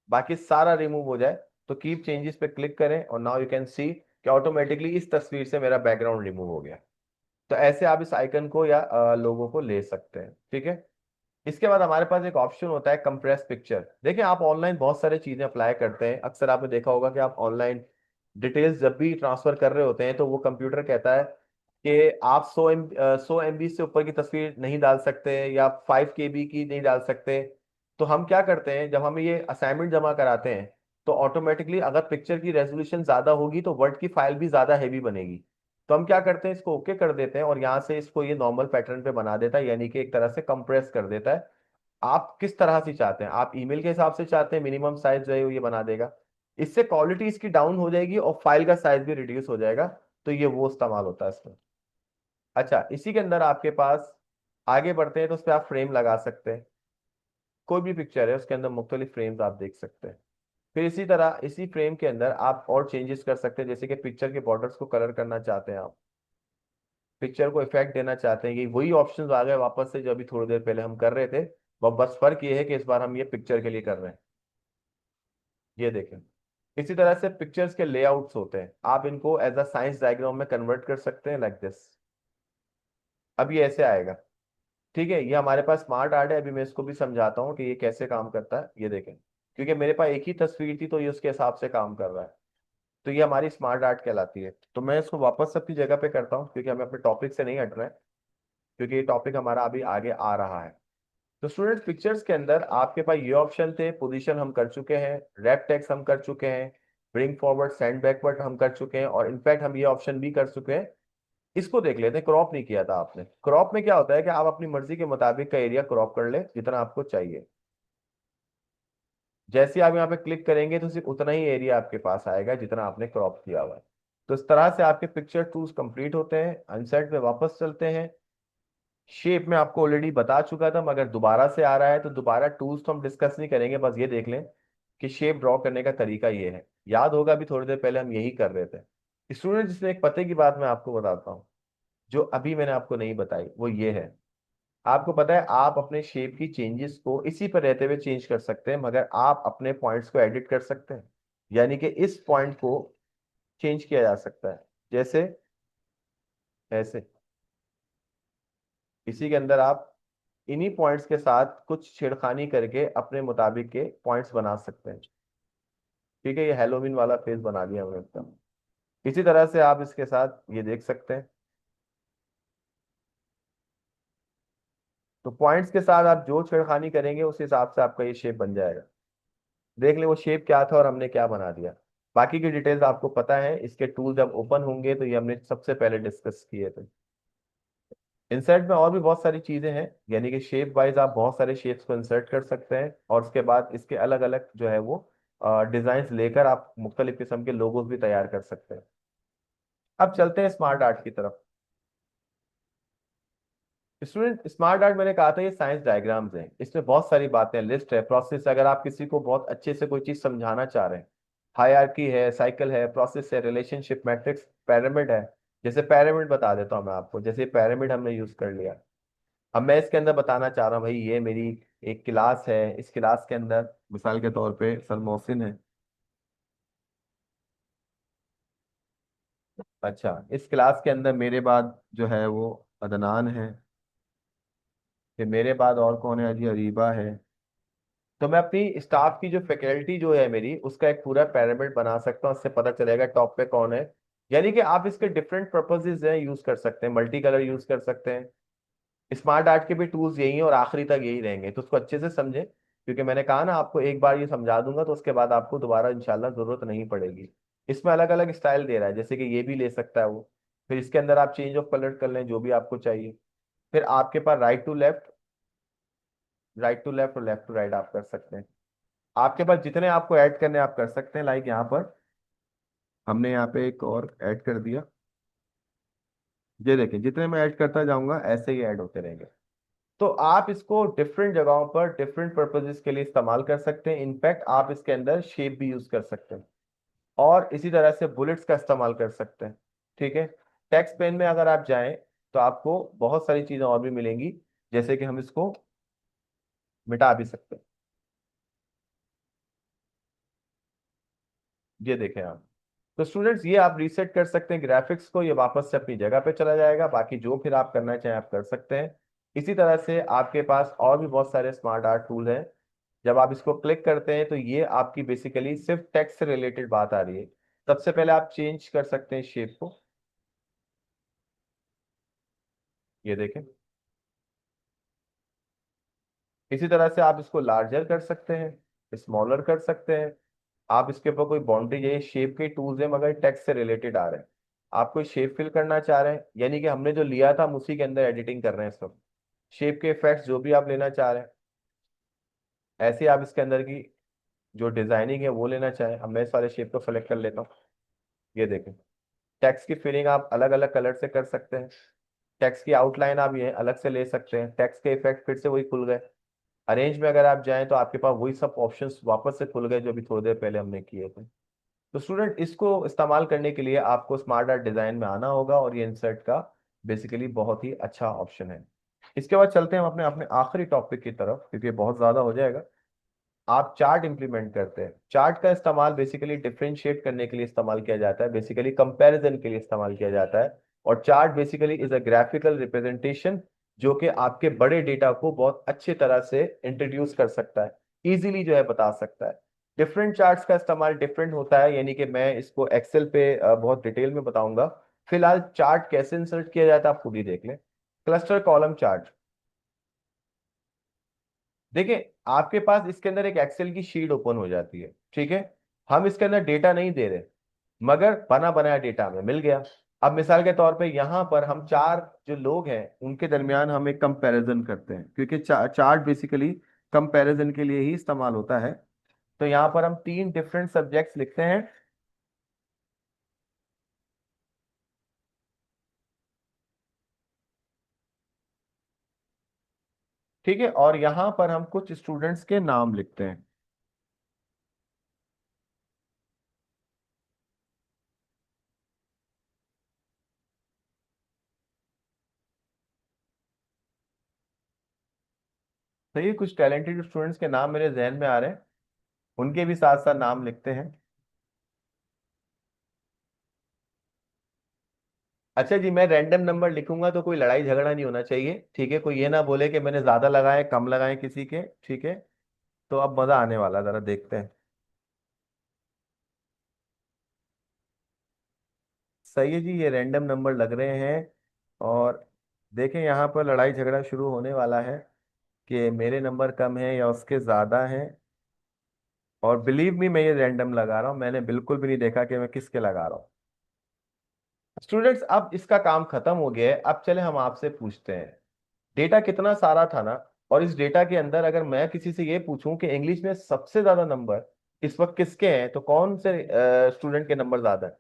बाकी सारा रिमूव हो जाए। तो कीप चेंजेस पे क्लिक करें, और नाउ यू कैन सी कि ऑटोमेटिकली इस तस्वीर से मेरा बैकग्राउंड रिमूव हो गया। तो ऐसे आप इस आइकन को या लोगों को ले सकते हैं। ठीक है, इसके बाद हमारे पास एक ऑप्शन होता है कंप्रेस पिक्चर। देखिए, आप ऑनलाइन बहुत सारी चीजें अप्लाई करते हैं, अक्सर आपने देखा होगा कि आप ऑनलाइन डिटेल्स जब भी ट्रांसफर कर रहे होते हैं, तो वो कंप्यूटर कहता है कि आप 100 MB से ऊपर की तस्वीर नहीं डाल सकते या 5 KB की नहीं डाल सकते। तो हम क्या करते हैं, जब हम ये असाइनमेंट जमा कराते हैं तो ऑटोमेटिकली अगर पिक्चर की रेजोल्यूशन ज्यादा होगी तो वर्ड की फाइल भी ज्यादा हैवी बनेगी। तो हम क्या करते हैं, इसको ओके कर देते हैं और यहाँ से इसको ये नॉर्मल पैटर्न पे बना देता है, यानी कि एक तरह से कंप्रेस कर देता है। आप किस तरह से चाहते हैं, आप ईमेल के हिसाब से चाहते हैं, मिनिमम साइज जो है वो ये बना देगा। इससे क्वालिटी इसकी डाउन हो जाएगी और फाइल का साइज भी रिड्यूस हो जाएगा। तो ये वो इस्तेमाल होता है इसमें। अच्छा, इसी के अंदर आपके पास आगे बढ़ते हैं तो उस पर आप फ्रेम लगा सकते हैं। कोई भी पिक्चर है उसके अंदर मुख्तलिफ फ्रेम्स आप देख सकते हैं। फिर इसी तरह इसी फ्रेम के अंदर आप और चेंजेस कर सकते हैं, जैसे कि पिक्चर के बॉर्डर्स को कलर करना चाहते हैं आप, पिक्चर को इफेक्ट देना चाहते हैं। ये वही ऑप्शंस आ गए वापस से जो अभी थोड़ी देर पहले हम कर रहे थे। बस फर्क ये है कि इस बार हम ये पिक्चर के लिए कर रहे हैं। ये देखें, इसी तरह से पिक्चर्स के लेआउट्स होते हैं, आप इनको एज अ साइंस डायग्राम में कन्वर्ट कर सकते हैं लाइक दिस। अब ये ऐसे आएगा। ठीक है, ये हमारे पास स्मार्ट आर्ट है, अभी मैं इसको भी समझाता हूँ कि ये कैसे काम करता है। ये देखें, क्योंकि मेरे पास एक ही तस्वीर थी तो ये उसके हिसाब से काम कर रहा है। तो ये हमारी स्मार्ट आर्ट कहलाती है। तो मैं इसको वापस अपनी जगह पे करता हूँ क्योंकि हमें अपने टॉपिक से नहीं हट रहे हैं, क्योंकि ये टॉपिक हमारा अभी आगे आ रहा है। तो स्टूडेंट्स, पिक्चर्स के अंदर आपके पास ये ऑप्शन थे, पोजीशन हम कर चुके हैं, रैप टेक्स्ट हम कर चुके हैं, ब्रिंग फॉरवर्ड सेंड बैकवर्ड हम कर चुके हैं, और इनफैक्ट हम ये ऑप्शन भी कर चुके हैं। इसको देख लेते हैं, क्रॉप नहीं किया था आपने। क्रॉप में क्या होता है कि आप अपनी मर्जी के मुताबिक का एरिया क्रॉप कर ले जितना आपको चाहिए। जैसे आप यहाँ पे क्लिक करेंगे तो सिर्फ उतना ही एरिया आपके पास आएगा जितना आपने क्रॉप किया हुआ है। तो इस तरह से आपके पिक्चर टूल्स कंप्लीट होते हैं। अनसेट में वापस चलते हैं। शेप में आपको ऑलरेडी बता चुका था, मगर दोबारा से आ रहा है तो दोबारा टूल्स तो हम डिस्कस नहीं करेंगे, बस ये देख लें कि शेप ड्रॉ करने का तरीका ये है। याद होगा अभी थोड़ी देर पहले हम यही कर रहे थे स्टूडेंट। जिसमें एक पते की बात मैं आपको बताता हूँ जो अभी मैंने आपको नहीं बताई, वो ये है। आपको पता है आप अपने शेप की चेंजेस को इसी पर रहते हुए चेंज कर सकते हैं, मगर आप अपने पॉइंट्स को एडिट कर सकते हैं। यानी कि इस पॉइंट को चेंज किया जा सकता है, जैसे ऐसे। इसी के अंदर आप इन्हीं पॉइंट्स के साथ कुछ छेड़खानी करके अपने मुताबिक के पॉइंट्स बना सकते हैं। ठीक है, ये हेलोविन वाला फेस बना दिया हमने एकदम। इसी तरह से आप इसके साथ ये देख सकते हैं। तो पॉइंट्स के साथ आप जो छेड़खानी करेंगे उस हिसाब से आपका ये शेप बन जाएगा। देख ले वो शेप क्या था और हमने क्या बना दिया। बाकी की डिटेल्स आपको पता है, इसके टूल जब ओपन होंगे तो ये हमने सबसे पहले डिस्कस किए थे। इंसर्ट में और भी बहुत सारी चीजें हैं, यानी कि शेप वाइज आप बहुत सारे शेप्स को इंसर्ट कर सकते हैं और उसके बाद इसके अलग अलग जो है वो डिजाइन लेकर आप मुख्तलिफ किस्म के लोगोस भी तैयार कर सकते हैं। अब चलते हैं स्मार्ट आर्ट की तरफ। स्टूडेंट, स्मार्ट आर्ट मैंने कहा था ये साइंस डायग्राम्स हैं, इसमें बहुत सारी बातें, लिस्ट है, प्रोसेस। अगर आप किसी को बहुत अच्छे से कोई चीज समझाना चाह रहे हैं, हायरार्की है, साइकिल है, प्रोसेस है, रिलेशनशिप मैट्रिक्स, पिरामिड है। जैसे पिरामिड बता देता हूँ मैं आपको, जैसे पिरामिड हमने यूज कर लिया। अब मैं इसके अंदर बताना चाह रहा हूँ भाई ये मेरी एक क्लास है, इस क्लास के अंदर मिसाल के तौर पे सर मोहसिन है। अच्छा, इस क्लास के अंदर मेरे बाद जो है वो अदनान है। फिर मेरे बाद और कौन है, अजी अरीबा है। तो मैं अपनी स्टाफ की जो फैकल्टी जो है मेरी, उसका एक पूरा पिरामिड बना सकता हूँ, उससे पता चलेगा टॉप पे कौन है। यानी कि आप इसके डिफरेंट पर्पसेस हैं, यूज कर सकते हैं, मल्टी कलर यूज कर सकते हैं। स्मार्ट आर्ट के भी टूल्स यही हैं और आखिरी तक यही रहेंगे, तो उसको अच्छे से समझें। क्योंकि मैंने कहा ना आपको, एक बार ये समझा दूंगा तो उसके बाद आपको दोबारा इंशाल्लाह जरूरत नहीं पड़ेगी। इसमें अलग अलग स्टाइल दे रहा है, जैसे कि ये भी ले सकता है वो। फिर इसके अंदर आप चेंज ऑफ कलर कर लें जो भी आपको चाहिए। फिर आपके पास right to left, right to left और लेफ्ट टू राइट आप कर सकते हैं। आपके पास जितने आपको ऐड करने आप कर सकते हैं। लाइक यहाँ पर हमने यहाँ पे एक और ऐड कर दिया। ये देखें, जितने मैं ऐड करता जाऊंगा ऐसे ही ऐड होते रहेंगे। तो आप इसको डिफरेंट जगहों पर डिफरेंट पर्पजेस के लिए इस्तेमाल कर सकते हैं। इनफैक्ट आप इसके अंदर शेप भी यूज कर सकते हैं और इसी तरह से बुलेट्स का इस्तेमाल कर सकते हैं। ठीक है, टेक्स्ट पेन में अगर आप जाएं तो आपको बहुत सारी चीजें और भी मिलेंगी, जैसे कि हम इसको मिटा भी सकते हैं। ये देखें आप। तो स्टूडेंट्स, ये आप रीसेट कर सकते हैं ग्राफिक्स को, ये वापस से अपनी जगह पे चला जाएगा। बाकी जो फिर आप करना चाहें आप कर सकते हैं। इसी तरह से आपके पास और भी बहुत सारे स्मार्ट आर्ट टूल हैं। जब आप इसको क्लिक करते हैं तो ये आपकी बेसिकली सिर्फ टेक्स्ट से रिलेटेड बात आ रही है। सबसे पहले आप चेंज कर सकते हैं शेप को। ये देखें। इसी तरह से आप इसको लार्जर कर सकते हैं, स्मॉलर कर सकते हैं। आप इसके ऊपर कोई बाउंड्री, ये शेप के टूल्स हैं मगर टेक्स्ट से रिलेटेड आ रहे हैं। आप कोई शेप फिल करना चाह रहे हैं, यानी कि हमने जो लिया था हम उसी के अंदर एडिटिंग कर रहे हैं सब। शेप के इफेक्ट्स जो भी आप लेना चाह रहे हैं, ऐसे आप इसके अंदर की जो डिजाइनिंग है वो लेना चाहें। अब मैं इस वाले शेप को सेलेक्ट कर लेता हूँ। ये देखें। टेक्स्ट की फिलिंग आप अलग अलग कलर से कर सकते हैं। टेक्स्ट की आउटलाइन आप ये अलग से ले सकते हैं। टेक्स्ट के इफेक्ट फिर से वही खुल गए। अरेंज में अगर आप जाएं तो आपके पास वही सब ऑप्शंस वापस से खुल गए जो अभी थोड़ी देर पहले हमने किए थे। तो स्टूडेंट, इसको इस्तेमाल करने के लिए आपको स्मार्ट आर्ट डिजाइन में आना होगा, और ये इंसर्ट का बेसिकली बहुत ही अच्छा ऑप्शन है। इसके बाद चलते हैं हम अपने अपने आखिरी टॉपिक की तरफ, क्योंकि ये बहुत ज्यादा हो जाएगा। आप चार्ट इंप्लीमेंट करते हैं। चार्ट का इस्तेमाल बेसिकली डिफरेंशिएट करने के लिए इस्तेमाल किया जाता है, बेसिकली कंपैरिजन के लिए इस्तेमाल किया जाता है। और chart basically is a graphical representation, जो कि आपके बड़े डेटा को बहुत अच्छे तरह से इंट्रोड्यूस कर सकता है, इजीली जो है बता सकता है। डिफरेंट चार्ट्स का इस्तेमाल डिफरेंट होता है, यानी कि मैं इसको एक्सेल पे बहुत डिटेल में बताऊंगा। फिलहाल चार्ट कैसे इंसर्ट किया जाता है आप खुद ही देख लें। Cluster column chart. देखिए, आपके पास इसके अंदर एक एक्सेल की शीट ओपन हो जाती है, ठीक है। हम इसके अंदर डेटा नहीं दे रहे, मगर बना बनाया डेटा हमें मिल गया। अब मिसाल के तौर पे यहाँ पर हम चार जो लोग हैं उनके दरमियान हम एक कंपैरिजन करते हैं, क्योंकि चार्ट बेसिकली कंपैरिजन के लिए ही इस्तेमाल होता है। तो यहाँ पर हम तीन डिफरेंट सब्जेक्ट्स लिखते हैं। ठीक है, और यहाँ पर हम कुछ स्टूडेंट्स के नाम लिखते हैं। तो ये कुछ टैलेंटेड स्टूडेंट्स के नाम मेरे जहन में आ रहे हैं, उनके भी साथ साथ नाम लिखते हैं। अच्छा जी, मैं रैंडम नंबर लिखूंगा तो कोई लड़ाई झगड़ा नहीं होना चाहिए, ठीक है। कोई ये ना बोले कि मैंने ज्यादा लगाए कम लगाए किसी के, ठीक है। तो अब मजा आने वाला है, जरा देखते हैं। सही है जी, ये रैंडम नंबर लग रहे हैं। और देखें, यहाँ पर लड़ाई झगड़ा शुरू होने वाला है कि मेरे नंबर कम है या उसके ज्यादा हैं। और बिलीव मी, मैं ये रैंडम लगा रहा हूँ, मैंने बिल्कुल भी नहीं देखा कि मैं किसके लगा रहा हूँ। स्टूडेंट्स, अब इसका काम खत्म हो गया है। अब चले हम आपसे पूछते हैं, डेटा कितना सारा था ना। और इस डेटा के अंदर अगर मैं किसी से ये पूछूं कि इंग्लिश में सबसे ज्यादा नंबर इस वक्त किसके हैं, तो कौन से स्टूडेंट के नंबर ज्यादा है?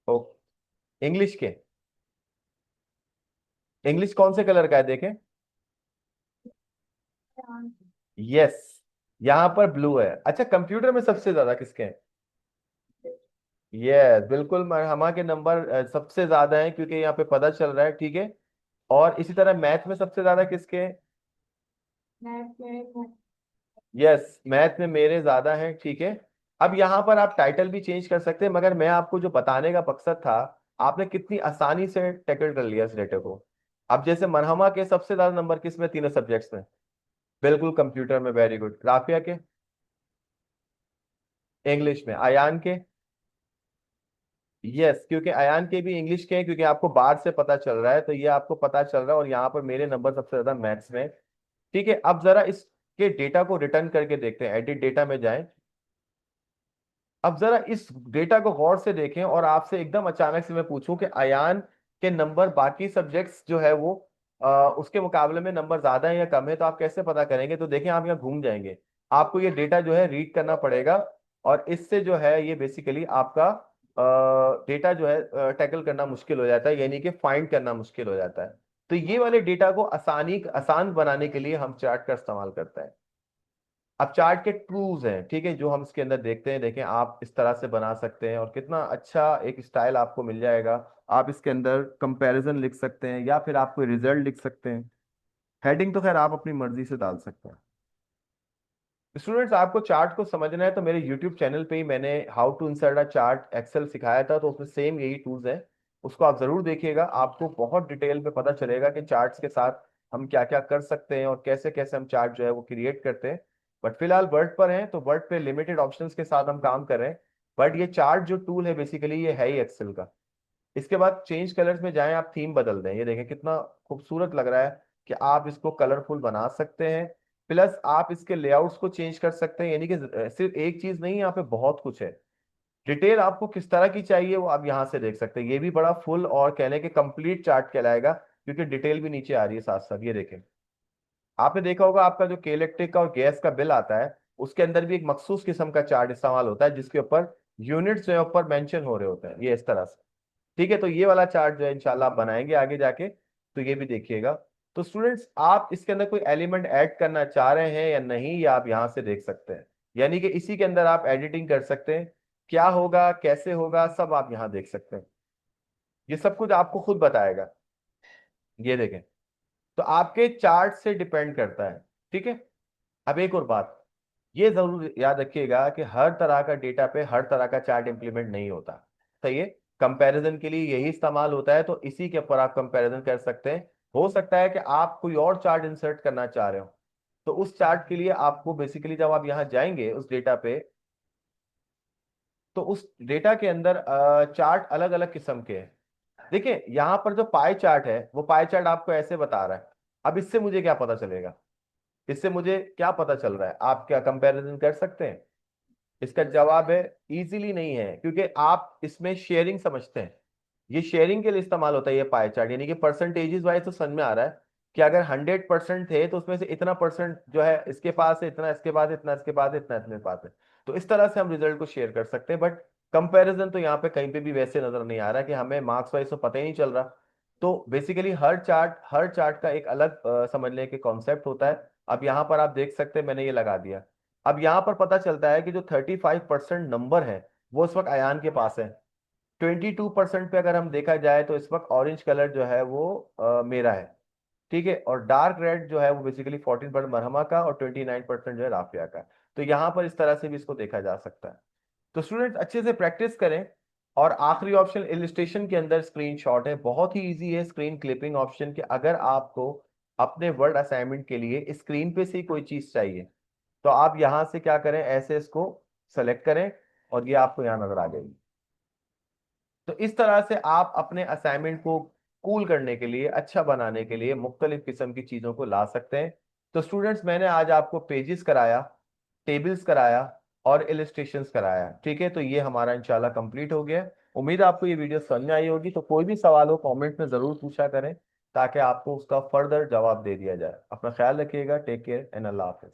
ओ, इंग्लिश के। इंग्लिश कौन से कलर का है देखें। यस, यहाँ पर ब्लू है। अच्छा, कंप्यूटर में सबसे ज्यादा किसके हैं? यस, बिल्कुल मरहमा के नंबर सबसे ज्यादा हैं, क्योंकि यहाँ पे पता चल रहा है, ठीक है। और इसी तरह मैथ में सबसे ज्यादा किसके हैं? यस, मैथ में मेरे ज्यादा हैं, ठीक है। अब यहाँ पर आप टाइटल भी चेंज कर सकते हैं, मगर मैं आपको जो बताने का मकसद था, आपने कितनी आसानी से टैकल कर लिया इस डेटा को। अब जैसे मरहमा के सबसे ज्यादा नंबर किस में, तीनों सब्जेक्ट्स में? बिल्कुल कंप्यूटर में, वेरी गुड। राफिया के? इंग्लिश में। अयान के? यस, क्योंकि अयान के भी इंग्लिश के हैं, क्योंकि आपको बाहर से पता चल रहा है, तो ये आपको पता चल रहा है। और यहाँ पर मेरे नंबर सबसे ज्यादा मैथ्स में। ठीक है, अब जरा इसके डेटा को रिटर्न करके देखते हैं, एडिट डेटा में जाएं। अब जरा इस डेटा को गौर से देखें, और आपसे एकदम अचानक से मैं पूछूं कि अयान के नंबर बाकी सब्जेक्ट्स जो है वो उसके मुकाबले में नंबर ज्यादा है या कम है, तो आप कैसे पता करेंगे? तो देखें, आप यहाँ घूम जाएंगे। आपको ये डेटा जो है रीड करना पड़ेगा, और इससे जो है ये बेसिकली आपका डेटा जो है टैकल करना मुश्किल हो जाता है, यानी कि फाइंड करना मुश्किल हो जाता है। तो ये वाले डेटा को आसान बनाने के लिए हम चार्ट का इस्तेमाल करते हैं। अब चार्ट के टूल्स हैं, ठीक है, जो हम इसके अंदर देखते हैं। देखें, आप इस तरह से बना सकते हैं और कितना अच्छा एक स्टाइल आपको मिल जाएगा। आप इसके अंदर कंपैरिजन लिख सकते हैं, या फिर आप कोई रिजल्ट लिख सकते हैं। हेडिंग तो खैर आप अपनी मर्जी से डाल सकते हैं। स्टूडेंट्स, आपको चार्ट को समझना है तो मेरे यूट्यूब चैनल पे ही मैंने how to insert a chart Excel सिखाया था, तो उसमें सेम यही टूल्स हैं। उसको आप जरूर देखिएगा, आपको बहुत डिटेल में पता चलेगा कि चार्ट्स के साथ हम क्या क्या कर सकते हैं और कैसे कैसे हम चार्ट जो है वो क्रिएट करते हैं। बट फिलहाल वर्ड पर हैं, तो वर्ड पे लिमिटेड ऑप्शंस के साथ हम काम कर रहे हैं। बट ये चार्ट जो टूल है बेसिकली ये है ही एक्सेल का। इसके बाद चेंज कलर्स में जाएं, आप थीम बदल दें। ये देखें कितना खूबसूरत लग रहा है कि आप इसको कलरफुल बना सकते हैं। प्लस आप इसके लेआउट्स को चेंज कर सकते हैं, यानी कि सिर्फ एक चीज नहीं, यहाँ पे बहुत कुछ है। डिटेल आपको किस तरह की चाहिए वो आप यहाँ से देख सकते हैं। ये भी बड़ा फुल और कहने के कंप्लीट चार्ट कहलाएगा, क्योंकि डिटेल भी नीचे आ रही है साथ साथ। ये देखें, आपने देखा होगा आपका जो के इलेक्ट्रिक का और गैस का बिल आता है, उसके अंदर भी एक मखसूस किस्म का चार्ट इस्तेमाल होता है, जिसके ऊपर यूनिट्स जो है ऊपर मेंशन हो रहे होते हैं, ये इस तरह से। ठीक है, तो ये वाला चार्ट जो है इंशाल्लाह आप बनाएंगे आगे जाके, तो ये भी देखिएगा। तो स्टूडेंट्स, आप इसके अंदर कोई एलिमेंट ऐड करना चाह रहे हैं या नहीं, ये आप यहाँ से देख सकते हैं। यानी कि इसी के अंदर आप एडिटिंग कर सकते हैं, क्या होगा कैसे होगा सब आप यहाँ देख सकते हैं। ये सब कुछ आपको खुद बताएगा। ये देखें, तो आपके चार्ट से डिपेंड करता है। ठीक है। अब एक और बात, ये जरूर याद रखिएगा कि हर तरह का डेटा पे हर तरह का चार्ट इंप्लीमेंट नहीं होता। सही है, कंपैरिजन के लिए यही इस्तेमाल होता है, तो इसी के ऊपर आप कंपैरिजन कर सकते हैं। हो सकता है कि आप कोई और चार्ट इंसर्ट करना चाह रहे हो, तो उस चार्ट के लिए आपको बेसिकली जब आप यहाँ जाएंगे उस डेटा पे, तो उस डेटा के अंदर चार्ट अलग अलग किस्म के हैं। देखिए यहाँ पर जो पाई चार्ट है, वो पाई चार्ट आपको ऐसे बता रहा है। अब इससे मुझे क्या पता चलेगा, इससे मुझे क्या पता चल रहा है, आप क्या कंपैरिजन कर सकते हैं? इसका जवाब है इजीली नहीं है, क्योंकि आप इसमें शेयरिंग समझते हैं। ये शेयरिंग के लिए इस्तेमाल होता है ये पाई चार्ट, यानी कि परसेंटेजेस वाइज तो समझ में आ रहा है कि अगर 100% थे तो उसमें से इतना परसेंट जो है इसके पास है, इतना इसके पास है, इतना इसके पास है, इतना इसके पास है। तो इस तरह से हम रिजल्ट को शेयर कर सकते हैं। बट कंपैरिजन तो यहाँ पे कहीं पे भी वैसे नजर नहीं आ रहा कि हमें मार्क्स वाइज तो पता ही नहीं चल रहा। तो बेसिकली हर चार्ट का एक अलग समझने के कॉन्सेप्ट होता है। अब यहाँ पर आप देख सकते हैं मैंने ये लगा दिया। अब यहाँ पर पता चलता है कि जो 35% नंबर है वो इस वक्त अयान के पास है। 22% पे अगर हम देखा जाए तो इस वक्त ऑरेंज कलर जो है वो मेरा है। ठीक है, और डार्क रेड जो है वो बेसिकली 14% मरहमा का और 29% जो है राफिया का। तो यहाँ पर इस तरह से भी इसको देखा जा सकता है। तो स्टूडेंट्स अच्छे से प्रैक्टिस करें। और आखिरी ऑप्शन इलिस्ट्रेशन के अंदर स्क्रीन शॉट है, बहुत ही इजी है स्क्रीन क्लिपिंग ऑप्शन के। अगर आपको अपने वर्ड असाइनमेंट के लिए स्क्रीन पे से ही कोई चीज चाहिए, तो आप यहां से क्या करें, ऐसे इसको सेलेक्ट करें और ये आपको यहां नजर आ जाएगी। तो इस तरह से आप अपने असाइनमेंट को कूल करने के लिए, अच्छा बनाने के लिए मुख्तलिफ किस्म की चीजों को ला सकते हैं। तो स्टूडेंट्स, मैंने आज आपको पेजेस कराया, टेबल्स कराया और इलिस्ट्रेशंस कराया। ठीक है, तो ये हमारा इंशाल्लाह कंप्लीट हो गया है। उम्मीद है आपको ये वीडियो समझ में आई होगी। तो कोई भी सवाल हो कमेंट में जरूर पूछा करें, ताकि आपको उसका फर्दर जवाब दे दिया जाए। अपना ख्याल रखिएगा। टेक केयर एंड अल्लाह हाफिज।